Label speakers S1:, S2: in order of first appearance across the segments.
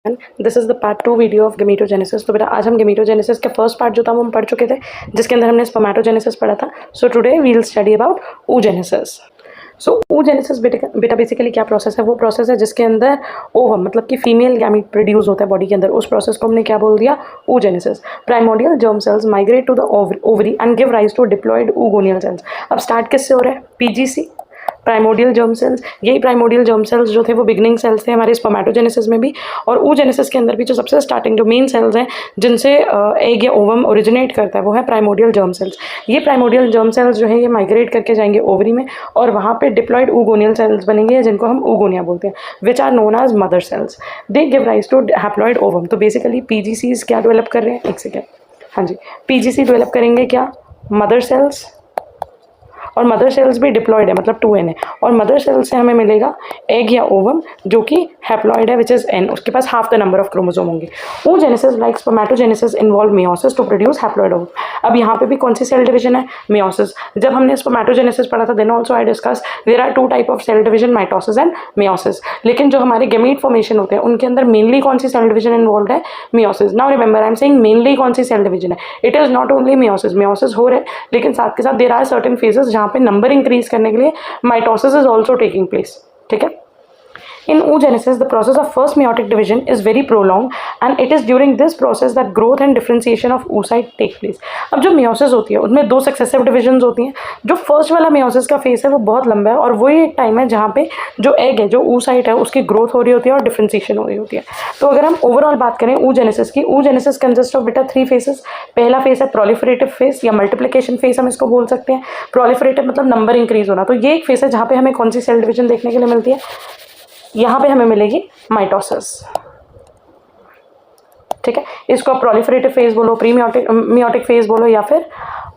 S1: This is the part 2 video of gametogenesis. तो बेटा आज हम गेमेटोजेनेसिस का फर्स्ट पार्ट जो था वो हम पढ़ चुके थे, जिसके अंदर हमने स्पर्मेटोजेनेसिस पढ़ा था। So today we will study about oogenesis। So oogenesis बेटा बेसिकली क्या प्रोसेस है? वो प्रोसेस है जिसके अंदर ओवम मतलब कि फीमेल गैमीट प्रोड्यूस होता है बॉडी के अंदर। उस प्रोसेस को हमने क्या बोल दिया? oogenesis। Primordial germ cells migrate to the ovary and give rise to diploid oogonal cells. अब स्टार्ट किससे हो रहा है? PGC, primordial germ cells. यही प्राइमोडियल जर्म सेल्स जो थे वो बिगनिंग सेल्स थे हमारे स्पर्मेटोजेनेसिस में भी, और oogenesis के अंदर भी जो सबसे स्टार्टिंग जो मेन सेल्स हैं जिनसे एग या ओवम ओरिजिनेट करता है वो है प्राइमोडियल जर्म सेल्स। ये प्राइमोडियल जर्म सेल्स जो है ये माइग्रेट करके जाएंगे ओवरी में, और वहाँ पे डिप्लॉयड oogonal सेल्स बनेंगे जिनको हम oogonia बोलते हैं, which are known as mother cells. They give rise to haploid ovum. तो बेसिकली पीजीसीज क्या डेवलप कर रहे हैं? एक सेकेंड, हाँ जी, पीजीसी डेवलप करेंगे क्या? मदर सेल्स, और मदर सेल्स भी डिप्लॉयड है मतलब 2n है, और मदर सेल्स से हमें मिलेगा एग या ओवम जो कि हैप्लॉयड है विच इज n, उसके पास half the number of chromosome होंगे। oogenesis like spermatogenesis involve meiosis to produce haploid ovum. अब यहाँ पे भी कौन सी सेल डिवीजन है? मियोसिस। जब हमने स्पर्मेटोजेनेसिस पढ़ा था then also I discuss there are 2 type of cell division, mitosis and meiosis. लेकिन जो हमारे गैमीट फॉर्मेशन होते हैं उनके अंदर मेनली कौन सी सेल डिवीजन इन्वॉल्व है? Meiosis. Now remember I am saying mainly कौन सी सेल डिवीजन है, it is not only meiosis. Meiosis हो रहे लेकिन साथ के साथ देयर आर सर्टेन फेजेस जहाँ पे नंबर इंक्रीज करने के लिए mitosis is also taking place. ठीक है। In oogenesis, the process of first meiotic division is very prolonged and it is during this process that growth and differentiation of oocyte take place। अब जो meiosis होती है उसमें 2 successive divisions होती हैं। जो फर्स्ट वाला meiosis का फेस है वो बहुत लंबा है और वही एक टाइम है जहाँ पे जो एग है, जो oocyte है, उसकी ग्रोथ हो रही होती है और डिफ्रेंसिएशन हो रही होती है। तो अगर हम ओवरऑल बात करें oogenesis की, oogenesis कंसिस्ट ऑफ बेटा 3 फेसेस। पहला फेस है प्रोलिफरेटिव फेस या मल्टीप्लिकेशन फेस हम इसको बोल सकते हैं। प्रोलिफरेटिव मतलब नंबर इंक्रीज होना। तो ये एक फेस है जहाँ पे हमें कौन सी सेल डिवीजन देखने के लिए मिलती है? यहाँ पे हमें मिलेगी माइटोसिस। ठीक है, इसको आप प्रोलिफरेटिव फेज बोलो, प्री मियोटिक फेज बोलो या फिर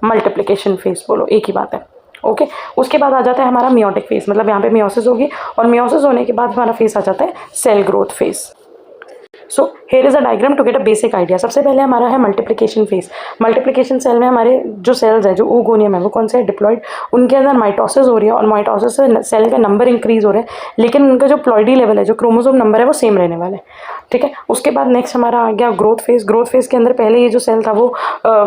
S1: मल्टीप्लिकेशन फेज बोलो, एक ही बात है। ओके, उसके बाद आ जाता है हमारा मियोटिक फेज, मतलब यहाँ पे मियोसिस होगी और मियोसिस होने के बाद हमारा फेज आ जाता है cell growth phase. So here is a diagram to get a basic idea. सबसे पहले हमारा है मल्टीप्लिकेशन फेज। मल्टीप्लिकेशन सेल में हमारे जो सेल्स है, जो oogonia है, वो कौन से है? डिप्लॉयड। उनके अंदर माइटोसिस हो रही है और माइटोसिस से सेल का नंबर इंक्रीज हो रहा है, लेकिन उनका जो प्लॉइडी लेवल है, जो क्रोमोसोम नंबर है, वो सेम रहने वाला है। ठीक है, उसके बाद नेक्स्ट हमारा आ गया ग्रोथ फेज। ग्रोथ फेज के अंदर पहले ये जो सेल था वो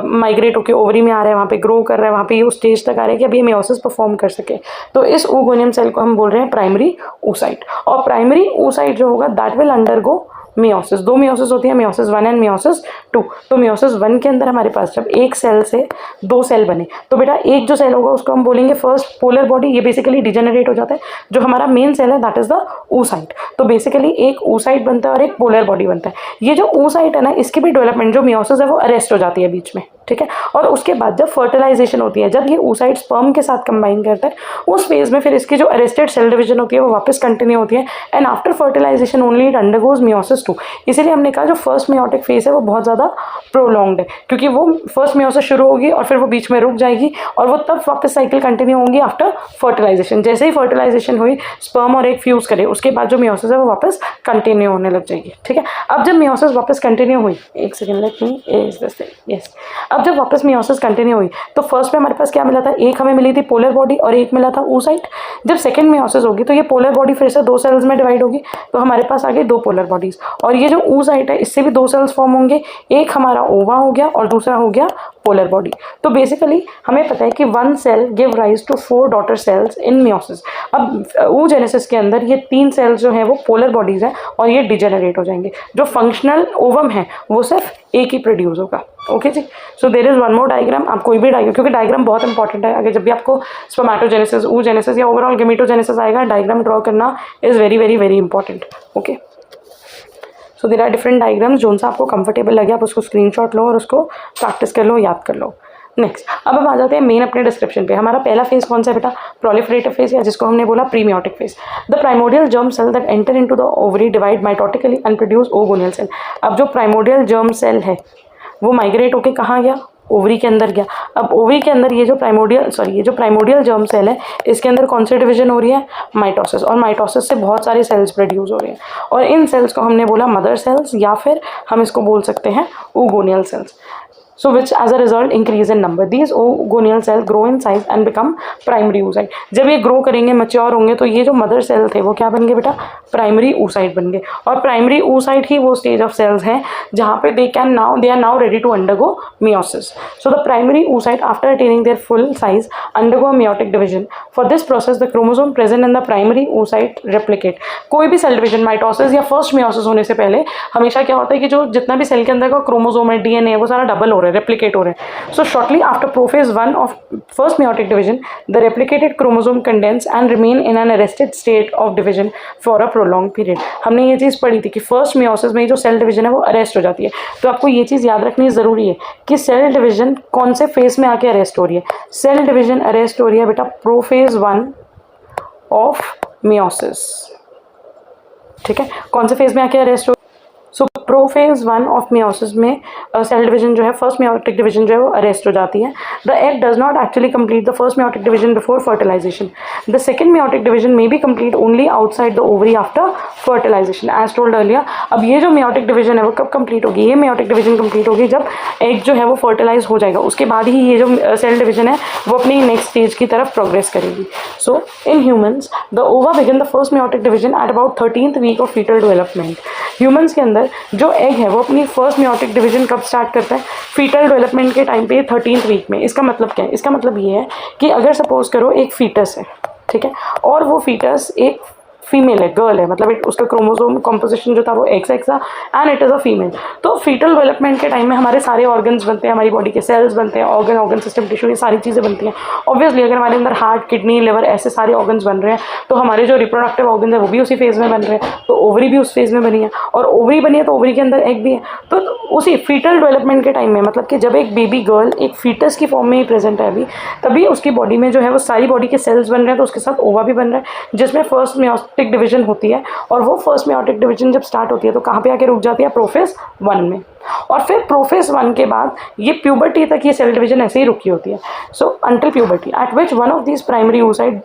S1: माइग्रेट होकर ओवरी में आ रहा है, वहाँ पे ग्रो कर रहा है, वहाँ पे ये उस स्टेज तक आ रहा है कि अभी ये मियोसिस परफॉर्म कर सके। तो इस oogonia सेल को हम बोल रहे हैं प्राइमरी oocyte, और प्राइमरी oocyte जो होगा that will undergo meiosis. 2 meiosis होती है, मियोसिस 1 एंड मियोसिस 2। तो मियोसिस 1 के अंदर हमारे पास जब एक सेल से 2 सेल बने तो बेटा एक जो सेल होगा उसको हम बोलेंगे फर्स्ट पोलर बॉडी। ये बेसिकली डिजेनरेट हो जाता है। जो हमारा मेन सेल है दैट इज द oocyte। तो बेसिकली एक oocyte बनता है और एक पोलर बॉडी बनता है। ये जो oocyte है ना, इसकी भी डेवलपमेंट जो मियोसिस है वो अरेस्ट हो जाती है बीच में। ठीक है, और उसके बाद जब फर्टिलाइजेशन होती है, जब ये oocyte स्पर्म के साथ कंबाइन करता है, उस फेज में फिर इसकी जो अरेस्टेड सेल डिवीजन होती है वो वापस कंटिन्यू होती है, and after fertilization only it undergoes meiosis 2। इसीलिए हमने कहा जो फर्स्ट मियोटिक फेज है वो बहुत ज़्यादा प्रोलॉन्ग्ड है, क्योंकि वो फर्स्ट मियोसिस शुरू होगी और फिर वो बीच में रुक जाएगी और वो तब वापस साइकिल कंटिन्यू होंगी आफ्टर फर्टिलाइजेशन। जैसे ही फर्टिलाइजेशन हुई, स्पर्म और एग फ्यूज करे, उसके बाद जो मियोसिस है वो वापस कंटिन्यू होने लग जाएगी। ठीक है, अब जब मियोसिस वापस कंटिन्यू हुई, एक second let me is this thing, yes. अब जब वापस मियोसिस कंटिन्यू हुई तो फर्स्ट में हमारे पास क्या मिला था? एक हमें मिली थी पोलर बॉडी और एक मिला था oocyte। जब सेकंड मियोसिस होगी तो ये पोलर बॉडी फिर से 2 सेल्स में डिवाइड होगी, तो हमारे पास आ गई 2 पोलर बॉडीज, और ये जो oocyte है इससे भी 2 सेल्स फॉर्म होंगे। एक हमारा ओवा हो गया और दूसरा हो गया पोलर बॉडी। तो बेसिकली हमें पता है कि 1 cell give rise to 4 daughter cells in meiosis. अब oogenesis के अंदर ये 3 सेल्स जो है वो पोलर बॉडीज है और ये डिजेनरेट हो जाएंगे। जो फंक्शनल ओवम है वो सिर्फ एक ही प्रोड्यूस होगा। ओके जी, so there is one more diagram. आप कोई भी डायग्राम, क्योंकि डायग्राम बहुत इंपॉर्टेंट है, अगर जब भी आपको स्पर्मेटोजेनेसिस, oogenesis या ओवरऑल गेमेटोजेनेसिस आएगा, डायग्राम ड्रॉ करना is very very very important. Okay, so there are different diagrams, जो सा आपको कंफर्टेबल लगे आप उसको स्क्रीनशॉट लो और उसको प्रैक्टिस कर लो, याद कर लो। नेक्स्ट, अब हम आ जाते हैं मेन अपने डिस्क्रिप्शन पे। हमारा पहला फेज कौन सा है बेटा? प्रोलिफरेटिव फेज, या जिसको हमने बोला pre meiotic phase. The primordial germ cell that enter into the ovary divide mitotically and produce oogonal cell. अब जो प्राइमोडियल जर्म सेल है वो माइग्रेट होके कहाँ गया? ओवरी के अंदर गया। अब ओवरी के अंदर ये जो प्राइमोडियल जर्म सेल है इसके अंदर कौन सी डिवीजन हो रही है? माइटोसिस। और माइटोसिस से बहुत सारे सेल्स प्रोड्यूस हो रहे हैं, और इन सेल्स को हमने बोला मदर सेल्स, या फिर हम इसको बोल सकते हैं oogonal cells. so which as a result increase in number. These oogonal cells grow in size and become primary oocyte. जब ये ग्रो करेंगे, मैच्योर होंगे, तो ये जो मदर सेल थे वो क्या बन गए बेटा, प्राइमरी oocyte बन गए. और प्राइमरी oocyte ही वो स्टेज ऑफ सेल्स हैं जहाँ पे they are now ready to undergo meiosis. So the primary oocyte after attaining their full size undergo a meiotic division. For this process the chromosome present in the primary oocyte replicate. कोई भी cell division, mitosis या first meiosis होने से पहले हमेशा क्या होता है कि जो जितना भी सेल के अंदर का क्रोमोसोम है, डीएनए, वो सारा डबल हो रहा है, रेप्लिकेट हो रहे हैं. So shortly after prophase 1 of first meiotic division the replicated chromosome condense and remain in an arrested state of division for a prolonged period. हमने ये चीज़ पढ़ी थी कि फर्स्ट meiosis में जो सेल डिवीजन है वो अरेस्ट हो जाती है. तो आपको ये चीज़ याद रखनी ज़रूरी है कि सेल डिवीजन कौन से फेज में आके अरेस्ट हो रही है. सेल डिवीजन अरेस्ट हो रही है बेटा प्रोफेज 1 ऑफ meiosis. ठीक है, कौन से फेज में आके अरेस्ट हो. सो प्रोफेज 1 ऑफ meiosis में सेल डिवीजन जो है, फर्स्ट meiotic डिवीजन जो है वो अरेस्ट हो जाती है. The egg does not actually complete the first meiotic division before fertilization. The second meiotic division may be complete only outside the ovary after fertilization as told earlier. अब ये जो meiotic division है वो कब complete होगी, ये meiotic division complete होगी जब एग जो है वो फर्टिलाइज हो जाएगा. उसके बाद ही ये जो सेल डिवीजन है वो अपनी नेक्स्ट स्टेज की तरफ प्रोग्रेस करेगी. So in humans the ova begin the first meiotic division at about 13th week of fetal development. Humans के अंदर जो एग है वो अपनी फर्स्ट meiotic डिवीजन कब स्टार्ट करता है, फीटल डेवलपमेंट के टाइम पे 13th वीक में. इसका मतलब क्या है, इसका मतलब ये है कि अगर सपोज करो एक फीटस है, ठीक है, और वो फीटस एक फीमेल है, गर्ल है, मतलब उसका क्रोमोसोम कॉम्पोजिशन जो था वो XX था and it is a female. तो फीटल डेवलपमेंट के टाइम में हमारे सारे ऑर्गन्स बनते हैं, हमारी बॉडी के सेल्स बनते हैं, ऑर्गन सिस्टम, टिश्यू, ये सारी चीज़ें बनती हैं. ऑब्वियसली अगर हमारे अंदर हार्ट, किडनी, लिवर ऐसे सारे ऑर्गन्स बन रहे हैं तो हमारे जो रिप्रोडक्टिव ऑर्गन्स है वो भी उसी फेज़ में बन रहे हैं. तो ओवरी भी उस फेज़ में बनी है, और ओवरी बनी है तो ओवरी के अंदर एग भी है. तो उसी फीटल डेवलपमेंट के टाइम में, मतलब कि जब एक बेबी गर्ल एक फीटस की फॉर्म में ही प्रेजेंट है अभी, तभी उसकी बॉडी में जो है वो सारी बॉडी के सेल्स बन रहे हैं. तो उसके साथ ओवा भी बन रहा है जिसमें फर्स्ट meiotic डिवीजन होती है. और वो फर्स्ट meiotic डिवीजन जब स्टार्ट होती है तो कहाँ पे आके रुक जाती है, प्रोफेज 1 में. और फिर प्रोफेज 1 के बाद ये प्यूबर्टी तक ये सेल डिवीजन ऐसे ही रुकी होती है. So until puberty eight which one of this primary oocyte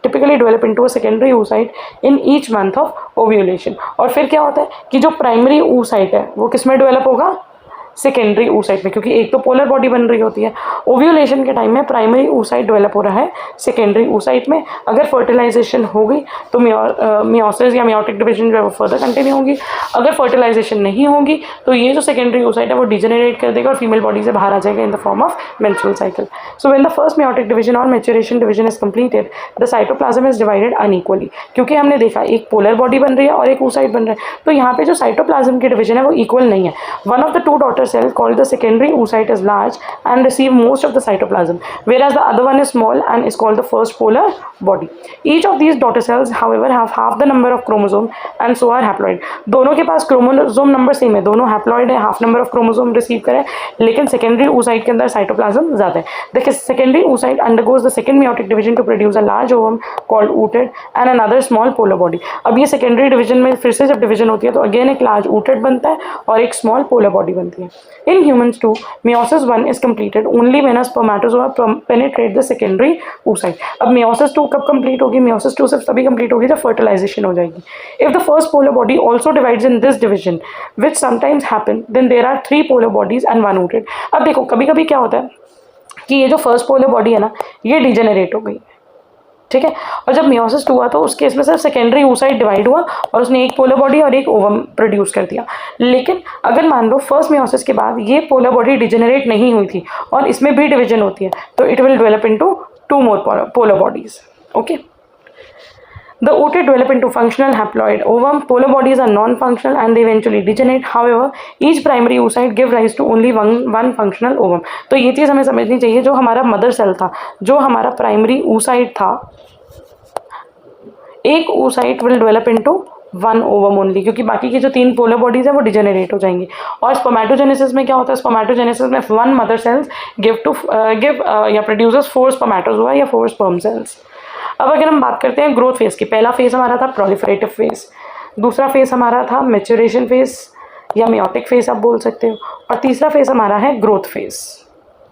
S1: typically develop into a secondary oocyte in each month of ovulation. और फिर क्या होता है कि जो प्राइमरी oocyte है वो किस में डेवलप होगा, सेकेंडरी oocyte में, क्योंकि एक तो पोलर बॉडी बन रही होती है. ओव्यूलेशन के टाइम में प्राइमरी oocyte डेवलप हो रहा है सेकेंडरी oocyte में. अगर फर्टिलाइजेशन हो गई तो meiosis या meiotic डिवीजन जो है वो फर्दर कंटिन्यू होगी. अगर फर्टिलाइजेशन नहीं होगी तो ये जो सेकेंडरी oocyte है वो डिजेनरेट कर देगा और फीमेल बॉडी से बाहर आ जाएगा in the form of menstrual cycle. So when the first meiotic division और maturation division is completed the cytoplasm is divided unequally. क्योंकि हमने देखा एक पोलर बॉडी बन रही है और एक oocyte बन रहा है, तो यहाँ पे जो साइटोप्लाज्म की डिवीजन है वो इक्वल नहीं है. One of the two daughter cell called the secondary oocyte is large and receive most of the cytoplasm, whereas the other one is small and is called the first polar body. Each of these daughter cells however have half the number of chromosome and so are haploid. दोनों के पास chromosome number same है, दोनों haploid है, half number of chromosome receive करे, लेकिन secondary oocyte के अंदर cytoplasm ज़्यादा है. देखिए secondary oocyte undergoes the second meiotic division to produce a large ovum called ooted and another small polar body. अब ये सेकेंडरी डिवीजन में फिर से जब डिवीजन होती है तो अगेन एक लार्ज ooted बनता है और एक स्मॉल पोलर बॉडी बनती है. In humans too, meiosis 1 is completed only when a spermatozoa penetrate the secondary oocyte. अब meiosis 2 कब complete होगी, meiosis 2 सिर्फ तभी complete होगी जब fertilization हो जाएगी. If the first polar body also divides in this division, which sometimes happen, then there are 3 polar bodies and 1 ooted. अब देखो कभी कभी क्या होता है कि ये जो फर्स्ट पोलर बॉडी है ना ये डिजेनरेट हो गई, ठीक है, और जब meiosis 2 हुआ तो उस केस में सिर्फ सेकेंडरी oocyte डिवाइड हुआ और उसने एक पोलर बॉडी और एक ओवम प्रोड्यूस कर दिया. लेकिन अगर मान लो फर्स्ट meiosis के बाद ये पोलर बॉडी डिजेनरेट नहीं हुई थी और इसमें भी डिवीजन होती है तो it will develop into 2 more polar bodies. Okay, the ooted develop into functional haploid ovum. Polar bodies are non-functional and they eventually degenerate. However, each primary oocyte give rise to only one functional ovum. तो ये चीज़ हमें समझनी चाहिए, जो हमारा mother cell था, जो हमारा प्राइमरी oocyte था, एक oocyte will develop into 1 ovum only, क्योंकि बाकी की जो 3 पोलर बॉडीज है वो डिजेनरेट हो जाएंगी. और स्पर्मेटोजेनेसिस में क्या होता है, स्पर्मेटोजेनेसिस में 1 मदर सेल्स गिव या प्रोड्यूसेस 4 स्पर्मेटोजोआ या 4 स्पर्म सेल्स. अब अगर हम बात करते हैं ग्रोथ फेज की, पहला फेज हमारा था प्रोलिफरेटिव फेज, दूसरा फेज हमारा था मैच्योरेशन फेज या meiotic फेज आप बोल सकते हो, और तीसरा फेज हमारा है ग्रोथ फेज.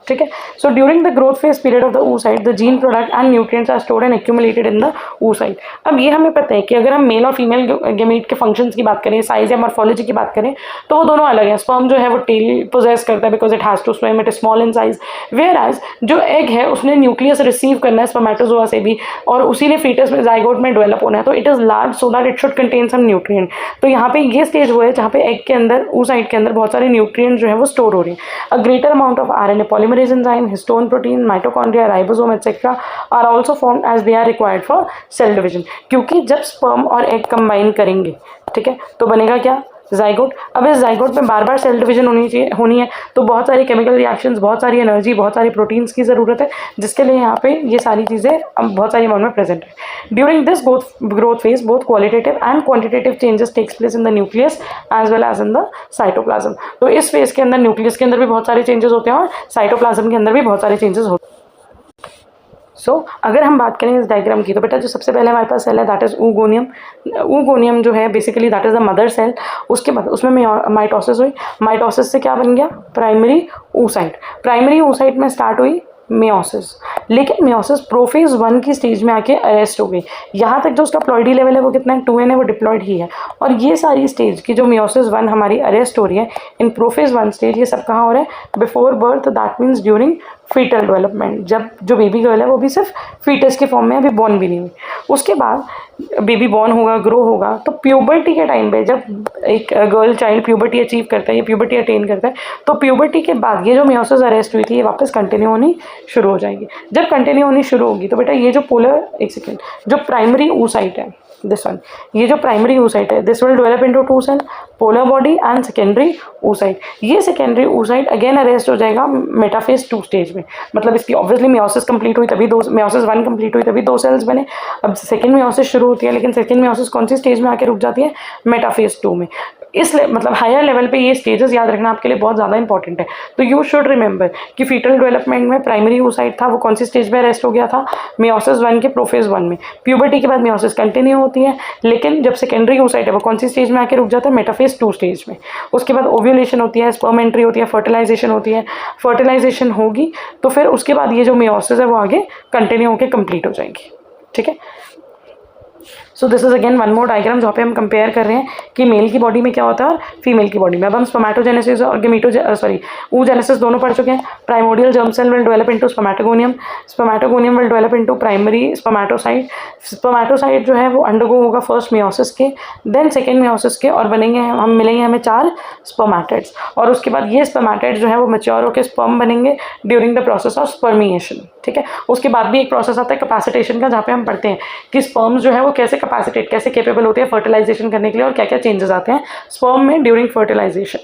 S1: ठीक है। So during the growth phase period of the oocyte the gene product and nutrients are stored and accumulated in the oocyte। अब ये हमें पता है कि अगर हम मेल और फीमेल गैमीट के फंक्शंस की बात करें, साइज या मॉर्फोलॉजी की बात करें, तो वो दोनों अलग है। स्पर्म जो है वो टेल पोजेस करता है because it has to swim, it is small in size, whereas जो एग है उसने न्यूक्लियस रिसीव करना है स्पर्मेटोजोआ से भी और उसी ने फीटस में जाइगोट में डेवलप होना है, तो it is large so that it should contain some nutrient. तो यहाँ पे ये स्टेज वो है जहाँ पे एग के अंदर oocyte के अंदर बहुत सारे न्यूट्रिएंट जो है वो स्टोर हो रहे हैं। A greater amount of RNA polymerase enzyme, histone protein, mitochondria, ribosome etcetera are also formed as they are required for cell division. क्योंकि जब स्पर्म और एग कंबाइन करेंगे, ठीक है, तो बनेगा क्या, जाइगोट। अब इस जाइगोट में बार बार सेल डिवीजन होनी है, तो बहुत सारी केमिकल रिएक्शंस, बहुत सारी एनर्जी, बहुत सारी प्रोटीन्स की ज़रूरत है, जिसके लिए यहाँ पे ये सारी चीज़ें बहुत सारी अमाउंट में प्रेजेंट है। During this growth phase both qualitative and quantitative changes takes place in the nucleus as well as in the cytoplasm. तो इस फेज के अंदर न्यूक्लियस के अंदर भी बहुत सारे चेंजेस होते हैं और साइटोप्लाज्म के अंदर भी बहुत सारे चेंजेस होते हैं। अगर हम बात करें इस डायग्राम की, तो बेटा जो सबसे पहले हमारे पास सेल है दैट इज oogonia। oogonia जो है basically that is the mother cell. उसके बाद उसमें माइटोसिस हुई, माइटोसिस से क्या बन गया, प्राइमरी oocyte। प्राइमरी oocyte में स्टार्ट हुई मेयोसिस, लेकिन मेयोसिस प्रोफेज 1 की स्टेज में आके अरेस्ट हो गई। यहाँ तक जो उसका प्लॉइडी लेवल है वो कितना है, 2n है, वो डिप्लॉयड ही है। और ये सारी स्टेज की जो मेयोसिस 1 हमारी अरेस्ट हो रही है इन प्रोफेज 1 स्टेज, ये सब कहाँ हो रहा है, before birth, that means during foetal development. जब जो बेबी गर्ल है वो भी सिर्फ फीटस के फॉर्म में, अभी बॉर्न भी नहीं हुई। उसके बाद बेबी बॉर्न होगा, ग्रो होगा, तो प्यूबर्टी के टाइम पे जब एक गर्ल चाइल्ड प्यूबर्टी अचीव करता है, ये प्यूबर्टी अटेन करता है, तो प्यूबर्टी के बाद ये जो मेयोसिस अरेस्ट हुई थी ये वापस कंटिन्यू होनी शुरू हो जाएगी। जब कंटिन्यू होनी शुरू होगी तो बेटा ये जो पोलर, एक सेकेंड, जो प्राइमरी oocyte है दिस वन, ये जो प्राइमरी oocyte है this will develop into 2 cell, polar body and secondary oocyte। ये सेकेंडरी oocyte अगेन अरेस्ट हो जाएगा मेटाफेज 2 स्टेज में। मतलब इसकी ऑब्वियसली मेयोसिस कंप्लीट हुई तभी मेयोसिस 1 कंप्लीट हुई तभी 2 सेल्स बने। अब सेकेंड मेयोसिस शुरू होती है, लेकिन सेकेंड मेयोसिस कौन सी स्टेज में आके रुक जाती है, मेटाफेज 2 में। इसलिए मतलब हायर लेवल पे ये स्टेजेस याद रखना आपके लिए बहुत ज़्यादा इंपॉर्टेंट है। तो यू शुड रिमेंबर कि फीटल डेवलपमेंट में प्राइमरी oocyte था, वो कौन सी स्टेज में अरेस्ट हो गया था, मेयोसिस 1 के प्रोफेज 1 में। प्यूबर्टी के बाद मेयोसिस कंटिन्यू होती है, लेकिन जब सेकेंडरी oocyte है वो कौन सी स्टेज में आके रुक जाता है, मेटाफेज 2 स्टेज में। उसके बाद ओव्यूलेशन होती है, स्पर्म एंट्री होती है, फर्टिलाइजेशन होती है। फर्टिलाइजेशन होगी तो फिर उसके बाद ये जो मेयोसिस है वो आगे कंटिन्यू होकर कंप्लीट हो जाएगी, ठीक है। So this is again one more diagram जहाँ पे हम कंपेयर कर रहे हैं कि मेल की बॉडी में क्या होता है और फीमेल की बॉडी में। अब हम स्पर्मेटोजेनेसिस और oogenesis दोनों पढ़ चुके हैं। Primordial germ cell will develop into spermatogonium, spermatogonium will develop into primary spermatocyte. Spermatocyte जो है वो अंडरगो होगा फर्स्ट मेयोसिस के, देन सेकेंड मेयोसिस के, और बनेंगे हम मिलेंगे हमें 4 स्पर्मेटिड्स। और उसके बाद ये स्पर्मेटिड्स जो है वो मैच्योर होकर स्पर्म बनेंगे during the process of spermiation, ठीक है। उसके बाद भी एक प्रोसेस आता है कैपेसिटेशन का, जहाँ पे हम पढ़ते हैं कि स्पर्म्स जो है वो कैसे कैपेसिटेट, कैसे कैपेबल होते हैं फर्टिलाइजेशन करने के लिए और क्या क्या चेंजेस आते हैं स्पर्म में ड्यूरिंग फर्टिलाइजेशन।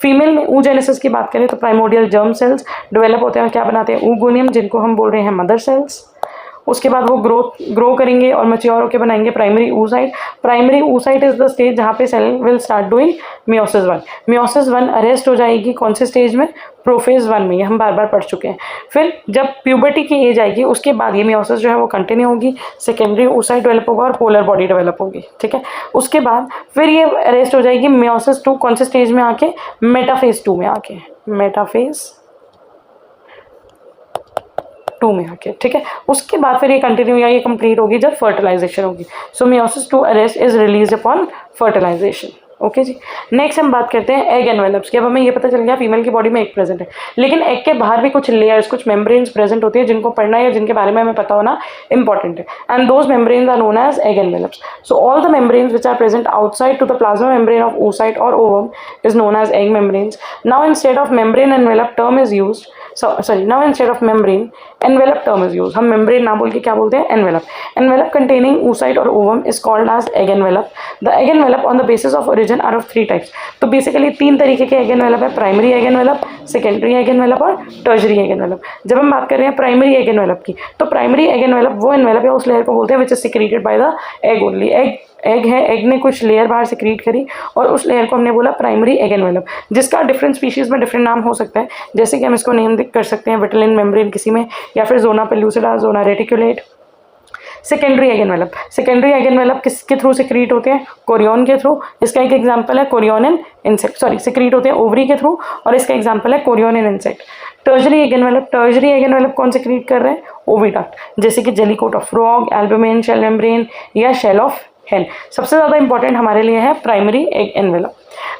S1: फीमेल में oogenesis की बात करें तो प्राइमोडियल जर्म सेल्स डेवलप होते हैं और क्या बनाते हैं, oogoneum, जिनको हम बोल रहे हैं मदर सेल्स। उसके बाद वो ग्रो करेंगे और मैच्योर होकर बनाएंगे primary oocyte। Primary oocyte is the stage जहाँ पे cell will start doing meiosis 1। Meiosis 1 arrest हो जाएगी कौन से स्टेज में, प्रोफेज 1 में, ये हम बार बार पढ़ चुके हैं। फिर जब प्यूबर्टी की एज आएगी उसके बाद ये मेयोसिस जो है वो कंटिन्यू होगी, सेकेंडरी oocyte डेवलप होगा और पोलर बॉडी डेवलप होगी, ठीक है। उसके बाद फिर ये अरेस्ट हो जाएगी मेयोसिस 2 कौन से स्टेज में आके, मेटाफेज 2 में आके, मेटाफेज 2 में आके, ठीक है। उसके बाद फिर ये कंटिन्यू या ये कंप्लीट होगी जब फर्टिलाइजेशन होगी। So meiosis 2 arrest is release upon fertilization, okay जी। नेक्स्ट हम बात करते हैं एग एनवेलप्स की। अब हमें ये पता चल गया फीमेल की बॉडी में एग प्रेजेंट है, लेकिन एग के बाहर भी कुछ लेयर्स, कुछ मेम्ब्रेन्स प्रेजेंट होती है जिनको पढ़ना या जिनके बारे में हमें पता होना इंपॉर्टेंट है। And those membranes are known as egg envelopes. So all the membranes which are present outside to the plasma membrane of oocyte और ovum is known as egg membranes. Now instead of membrane envelope term is used, now instead of membrane envelope term is used. हम membrane ना बोल के क्या बोलते हैं, envelope. Envelope containing oocyte or ovum is called as egg envelope. The egg envelope on the basis of origin are of 3 types. तो basically 3 तरीके के egg envelope है, primary egg envelope, secondary egg envelope और tertiary egg envelope. जब हम बात कर रहे हैं प्राइमरी egg envelope की, तो प्राइमरी egg envelope वो envelope है उस लेयर को बोलते हैं which is secreted by the egg only. Egg है, एग ने कुछ लेयर बाहर सिक्रीट करी और उस लेयर को हमने बोला प्राइमरी एग एनवेलप, जिसका डिफरेंट स्पीशीज में डिफरेंट नाम हो सकता है। जैसे कि हम इसको नेम कर सकते हैं विटिलिन मेम्ब्रेन किसी में, या फिर zona pellucida, zona reticulate, secondary egg envelope, secondary egg envelope किसके थ्रू सिक्रीट होते हैं? कोरियन के थ्रू। इसका एक एग्जांपल है chorion in insect, sorry secrete होते हैं ओवरी के थ्रू, और इसका एग्जांपल है chorion in insect. Tertiary egg envelope, tertiary egg envelope कौन सिक्रीट कर रहे हैं? ओविडक्ट, जैसे कि jelly coat of frog, albumin, shell membrane या शेल ऑफ हेन। सबसे ज़्यादा इंपॉर्टेंट हमारे लिए है प्राइमरी एग एनवेलप।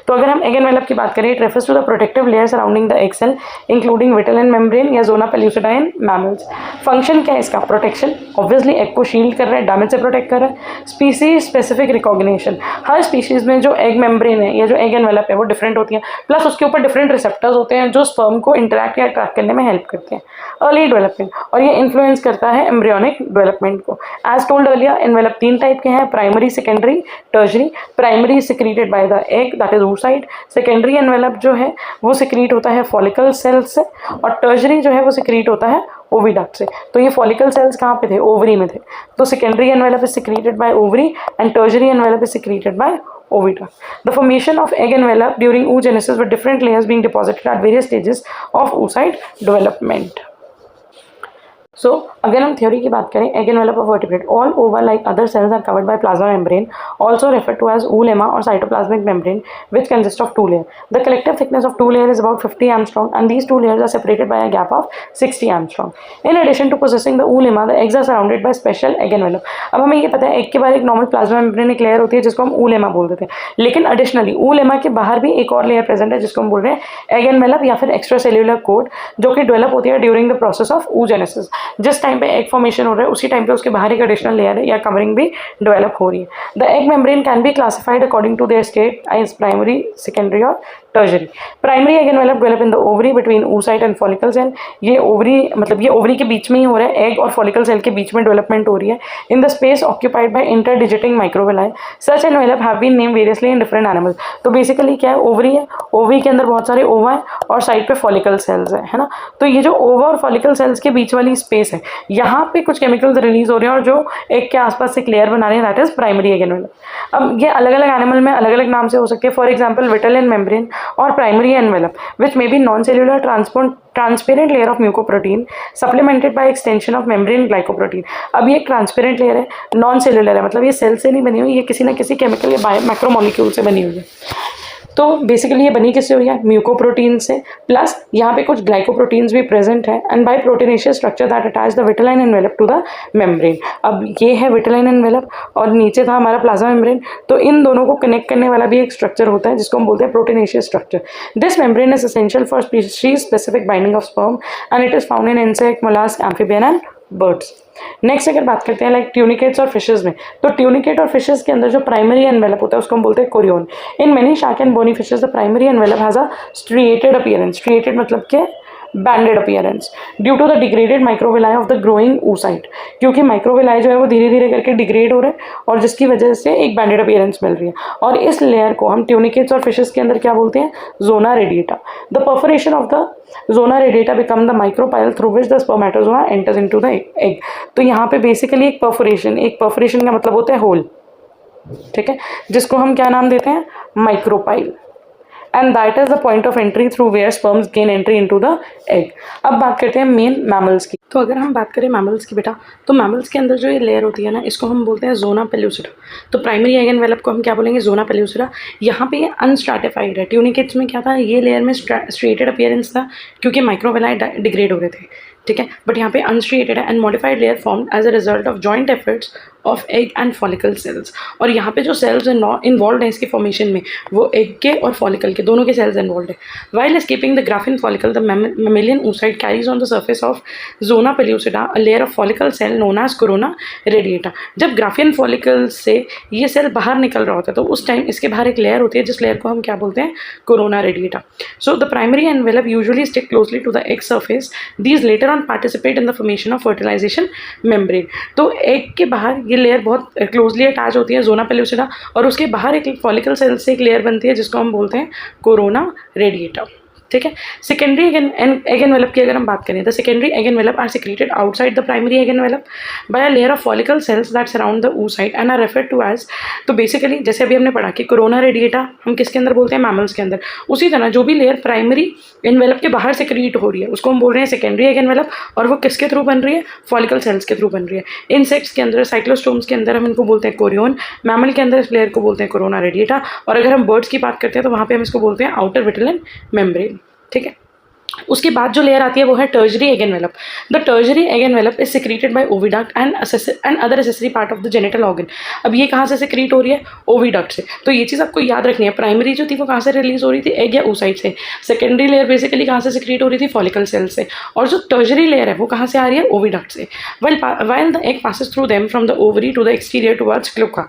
S1: तो अगर हम एग एनवेलप की बात करें, it refers to the protective layer surrounding the egg cell including vitelline membrane या zona pellucida in mammals. Function क्या है इसका? प्रोटेक्शन, ऑब्वियसली एग को शील्ड कर रहा है, डैमेज से प्रोटेक्ट कर रहा है। स्पीसीज स्पेसिफिक रिकॉग्निशन, हर स्पीशीज में जो एग मेम्ब्रेन है या जो एग एनवेलप है वो डिफरेंट होती है, प्लस उसके ऊपर डिफरेंट रिसेप्टर्स होते हैं जो स्पर्म को इंटरैक्ट या अट्रैक्ट करने में हेल्प करते हैं। अर्ली डेवलपमेंट, और ये इन्फ्लुएंस करता है एम्ब्रियोनिक डेवलपमेंट को। As told earlier, envelope 3 type के हैं, primary, secondary, tertiary. Primary secreted by the egg, that is oocyte। Secondary envelope जो है वो सिक्रीट होता है फॉलिकल सेल्स से, और टर्जरी जो है वो सिक्रीट होता है ओविडक्ट से। तो ये फॉलिकल सेल्स कहाँ पे थे? ओवरी में थे। तो secondary envelope is secreted by ovary and टर्जरी envelope is secreted by oviduct. The formation of egg envelope during oogenesis with different layers being deposited at various stages of oocyte development. So अगर हम theory की बात करें, egg envelope of vertebrate, all over like other cells are covered by plasma membrane, also referred to as oolemma or cytoplasmic membrane, which consists of 2 layers. The collective thickness of 2 layers is about 50 angstrom, and these 2 layers are separated by a gap of 60 angstrom. In addition to possessing the oolemma, the eggs are surrounded by special egg envelope. अब हमें ये पता है egg के बाहर एक normal plasma membrane एक layer होती है जिसको हम oolemma बोल देते हैं, लेकिन एडिशनली oolemma के बाहर भी एक और लेयर प्रेजेंट है जिसको हम बोल रहे हैं एग एनवेलप या फिर एक्स्ट्रा सेल्यूलर कोट, जो कि डेवलप होती है during the process of oogenesis। जिस टाइम पे एग फॉर्मेशन हो रहा है उसी टाइम पे उसके बाहर एक एडिशनल लेयर है या कवरिंग भी डेवलप हो रही है। The egg membrane can be classified according to their state as primary, secondary और tertiary. Primary egg envelope develop in the ovary between oocyte and follicle cell. ये ओवरी मतलब ये ओवरी के बीच में ही हो रहा है, एग और फॉलिकल सेल के बीच में डेवलपमेंट हो रही है in the space occupied by interdigitating microvilli. Such envelope have been named variously in different animals. तो बेसिकली क्या है, ओवरी है, ओवरी के अंदर बहुत सारे ओवा है और साइड पे फॉलिकल सेल्स है ना। तो ये जो ओवा और फॉलिकल सेल्स के बीच वाली स्पेस है, यहाँ पे कुछ केमिकल्स रिलीज हो रहे हैं और जो एग के आसपास एक लेयर बना रहे हैं, that is primary egg envelope. अब ये अलग अलग एनिमल में अलग अलग नाम से हो सकते हैं। फॉर एग्जाम्पल विटेलिन मेम्ब्रेन और primary envelope, which may be non-cellular transparent layer of mucoprotein supplemented by extension of membrane glycoprotein। अब ये एक ट्रांसपेरेंट लेयर है, नॉन सेल्यूलर है, मतलब ये सेल से नहीं बनी हुई, ये किसी ना किसी केमिकल या मैक्रोमोलिक्यूल से बनी हुई है। तो बेसिकली ये बनी किससे हुई है? म्यूकोप्रोटीन से, प्लस यहाँ पे कुछ ग्लाइकोप्रोटीन्स भी प्रेजेंट है, and by proteinaceous structure that attach the vitelline envelope to the membrane. अब ये है विटेलाइन एनवेलप और नीचे था हमारा प्लाज्मा मेम्ब्रेन, तो इन दोनों को कनेक्ट करने वाला भी एक स्ट्रक्चर होता है जिसको हम बोलते हैं proteinaceous structure. This membrane is essential for species specific binding of sperm and it is found in insect, mollusc, amphibian and birds. Next अगर बात करते हैं लाइक ट्यूनिकेट्स और फिशेस में, तो ट्यूनिकेट और फिशेस के अंदर जो प्राइमरी एनवेलप होता है उसको हम बोलते हैं chorion. In many shark and bony fishes the primary envelope has a striated appearance. Striated मतलब क्या? Banded appearance due to the degraded microvilli of the growing oocyte, क्योंकि माइक्रोविलाई जो है वो धीरे धीरे करके डिग्रेड हो रहे हैं और जिसकी वजह से एक बैंडेड अपीयरेंस मिल रही है, और इस लेयर को हम ट्यूनिकेट्स और फिशेस के अंदर क्या बोलते हैं? Zona radiata. The perforation of the zona radiata become the micropyle through which the spermatozoa enters into the egg. तो यहाँ पे बेसिकली एक परफोरेशन का मतलब होता है होल, ठीक है, जिसको हम क्या नाम देते हैं? Micropyle. And that is the point of entry through where sperms gain entry into the egg. अब बात करते हैं मेन मैमल्स की। तो अगर हम बात करें मैमल्स की बेटा, तो मैमल्स के अंदर जो ये लेयर होती है ना, इसको हम बोलते हैं जोना पेल्यूसिडा। तो प्राइमरी एग एनवेलप को हम क्या बोलेंगे? जोना पेल्यूसिडा। यहाँ पे ये अनस्ट्रैटिफाइड है। ट्यूनिकेट्स में क्या था? ये लेयर में स्ट्रेटेड अपीयरेंस था क्योंकि माइक्रोविलाई डिग्रेड हो रहे थे, ठीक है, बट यहाँ पे अनस्ट्रिएटेड है and modified layer form as a result of joint efforts of egg and follicle cells. और यहाँ पे जो सेल्स इन्वॉल्व है इसके फॉर्मेशन में, वो एग के और फॉलिकल के दोनों के सेल्स इन्वॉल्व है। While escaping the graafian follicle, the mammalian oocyte carries on the surface of zona pellucida a layer of follicle cell known as corona radiata. जब ग्राफिन फॉलिकल से ये सेल बाहर निकल रहा होता है तो उस टाइम इसके बाहर एक लेयर होती है जिस लेयर को हम क्या बोलते हैं? Corona radiata. So the primary envelope usually stick closely to the egg surface, these later on participate in the formation of fertilisation membrane. तो एग के बाहर ये लेयर बहुत क्लोजली अटैच होती है जोना पेल्यूसिडा, और उसके बाहर एक फॉलिकल सेल से एक लेयर बनती है जिसको हम बोलते हैं कोरोना रेडिएटा, ठीक है। सेकेंडरी एग एनवेलप की अगर हम बात करें, the secondary egg envelope are secreted outside the primary egg envelope by a layer of follicle cells that surround the oocyte and are referred to as. तो basically जैसे अभी हमने पढ़ा कि कोरोना रेडिएटा हम किसके अंदर बोलते हैं, मैमल्स के अंदर, उसी तरह जो भी लेयर प्राइमरी एनवेलप के बाहर सिक्रीट हो रही है उसको हम बोल रहे हैं सेकेंडरी एग एनवेलप, और वो किसके थ्रू बन रही है, फॉलिकल सेल्स के थ्रू बन रही है। इंसेक्ट्स के अंदर, साइक्लोस्टोम्स के अंदर हम इनको बोलते हैं कोरियोन, मैमल के अंदर इस लेयर को बोलते हैं कोरोना रेडिएटा, और अगर हम बर्ड्स की बात करते हैं तो वहाँ पे हम इसको बोलते हैं आउटर विटिलन मेम्ब्रेन। ठीक है। उसके बाद जो लेयर आती है वो है टर्जरी egg envelope. The tertiary egg envelope is secreted by oviduct and other accessory part of the genital organ. अब ये कहाँ से सिक्रीट हो रही है, ओविडक्ट से। तो ये चीज़ आपको याद रखनी है, प्राइमरी जो थी वो कहाँ से रिलीज हो रही थी, एग या oocyte से। सेकेंडरी लेयर बेसिकली कहाँ से सिक्रीट हो रही थी, फॉलिकल सेल से। और जो टर्जरी लेयर है वो कहाँ से आ रही है, ओविडक्ट से। while the egg passes through them from the ovary to the exterior towards cloaca.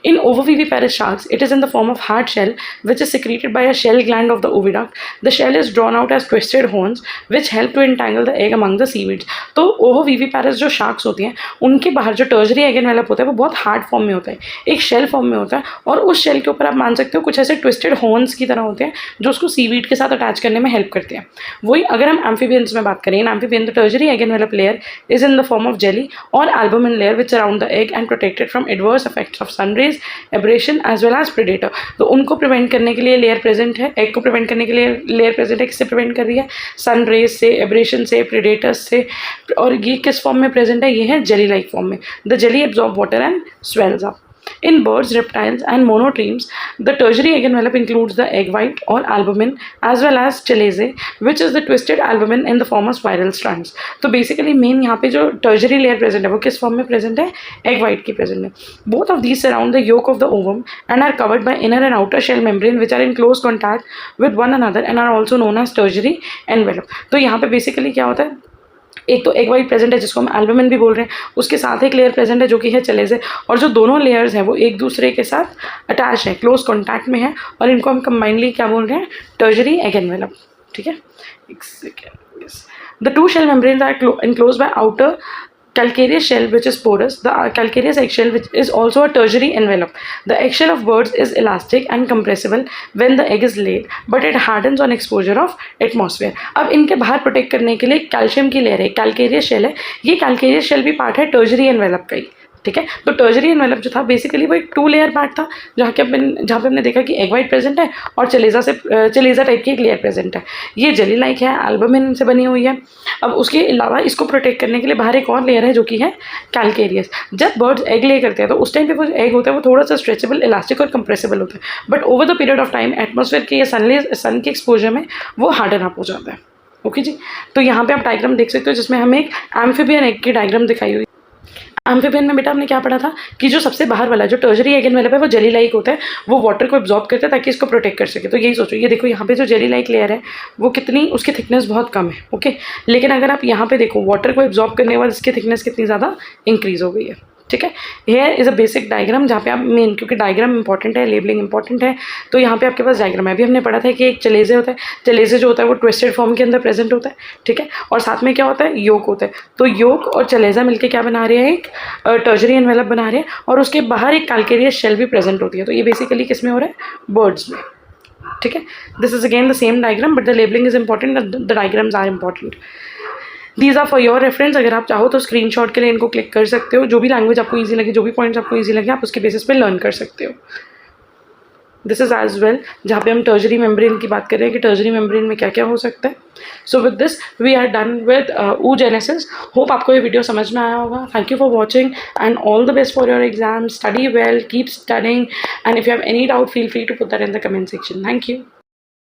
S1: In ovoviviparous sharks, it is in the form of hard shell, which is secreted by a shell gland of the oviduct. The shell is drawn out as twisted horns, which help to entangle the egg among the seaweeds. तो ovoviviparous जो sharks होती हैं, उनके बाहर जो टर्जरी egg envelope होता है वो बहुत हार्ड फॉर्म में होता है, एक शेल फॉर्म में होता है, और उस शेल के ऊपर आप मान सकते हो कुछ ऐसे ट्विस्टेड हॉर्न्स की तरह होते हैं जो उसको सीवीड के साथ अटैच करने में हेल्प करते हैं। वही अगर हम एम्फीबियंस में बात करें, in amphibian the tertiary egg envelope layer is in the form of jelly और albumin layer which around the egg and protected from adverse effects of sunrays, abrasion as well as predator. तो उनको prevent करने के लिए layer present है, egg को prevent करने के लिए लेयर प्रेजेंट है। किससे प्रिवेंट कर रही है, सन रेज से, एब्रेशन से, प्रेडेटर्स से। और ये किस फॉर्म में प्रेजेंट है, ये है जेली लाइक फॉर्म में। The jelly absorb water and swells up. In birds, reptiles and monotremes, the tertiary egg envelope includes the egg white or albumin as well as chelaze, which is the twisted albumin in the form of spiral strands. तो basically main यहाँ पे जो tertiary layer present है वो किस form में present है, egg white की present है. Both of these surround the yolk of the ovum and are covered by inner and outer shell membrane which are in close contact with one another and are also known as tertiary envelope. तो यहाँ पे basically क्या होता है, एक तो egg white present है जिसको हम एल्बुमिन भी बोल रहे हैं, उसके साथ एक लेयर प्रेजेंट है जो कि है चलेजे, और जो दोनों लेयर्स हैं वो एक दूसरे के साथ अटैच है, क्लोज कॉन्टैक्ट में है, और इनको हम कंबाइनली क्या बोल रहे हैं, टर्जरी एग एनवेलप। ठीक है, एक second. The two shell membranes are enclosed by outer calcareous shell which is porous. The calcareous eggshell which is also a tertiary envelope. The eggshell of birds is elastic and compressible when the egg is laid, but it hardens on exposure of atmosphere. अब इनके बाहर protect करने के लिए calcium की layer है, calcareous shell है। ये कैल्केरियस शेल भी पार्ट है टर्जरी एनवेलप का ही। ठीक है, तो टर्जरी एनवेलप जो था बेसिकली वो एक 2 लेयर पार्ट था, जहाँ पे हमने देखा कि एग वाइट प्रेजेंट है और चलेजा टाइप की एक लेयर प्रेजेंट है। ये जेली लाइक है, एल्बुमिन से बनी हुई है। अब उसके अलावा इसको प्रोटेक्ट करने के लिए बाहर एक और लेयर है जो कि है कैल्केरियस। जब बर्ड्स एग ले करते हैं तो उस टाइम पे वो एग होता है वो थोड़ा सा स्ट्रेचेबल, इलास्टिक और कंप्रेसिबल होता है, but over the period of time atmosphere के या सन के एक्सपोजर में वो हार्डन अप हो जाता है। ओके जी, तो यहाँ पे आप डायग्राम देख सकते हो जिसमें हमें एक एम्फीबियन एग की डायग्राम दिखाई हुई। एम्फीबियन में बेटा हमने क्या पढ़ा था कि जो सबसे बाहर वाला जो टर्जरी एग एनवेलप है वो जेली लाइक होता है, वो वाटर को एब्जॉर्ब करता है ताकि इसको प्रोटेक्ट कर सके। तो यही सोचो, ये देखो यहाँ पे जो जेली लाइक लेयर है वो कितनी, उसकी थिकनेस बहुत कम है। ओके, लेकिन अगर आप यहाँ पे देखो वाटर को एब्जॉर्ब करने के बाद इसकी थिकनेस कितनी ज़्यादा इंक्रीज हो गई है। ठीक है, here is a basic diagram जहाँ पे आप मेन, क्योंकि डायग्राम इंपॉर्टेंट है, लेबलिंग इंपॉर्टेंट है, तो यहाँ पे आपके पास डायग्राम है। अभी हमने पढ़ा था कि एक चलेजे होता है, चलेजे जो होता है वो ट्विस्टेड फॉर्म के अंदर प्रेजेंट होता है। ठीक है, और साथ में क्या होता है, योक होता है। तो योक और चलेजा मिलकर क्या बना रहे हैं, एक टर्जरी एनवेलप बना रहे हैं, और उसके बाहर एक कैल्केरियस शेल भी प्रेजेंट होती है। तो ये बेसिकली किस में हो रहा है, बर्ड्स में। ठीक है, this is again the same diagram but the labelling is important, the diagrams are important. These are for your reference. अगर आप चाहो तो स्क्रीनशॉट के लिए इनको क्लिक कर सकते हो, जो भी लैंग्वेज आपको ईजी लगे, जो भी पॉइंट्स आपको ईजी लगे आप उसके बेसिस पे लर्न कर सकते हो। दिस इज एज वेल जहाँ पे हम टर्जरी मेम्ब्रेन की बात कर रहे हैं कि टर्जरी मेम्ब्रेन में क्या क्या हो सकता है। So with this we are done with oogenesis। Hope आपको ये वीडियो समझ में आया होगा। Thank you for watching and all the best for your exam. Study well, keep studying, and if you have any doubt feel free to put that in the comment section. Thank you.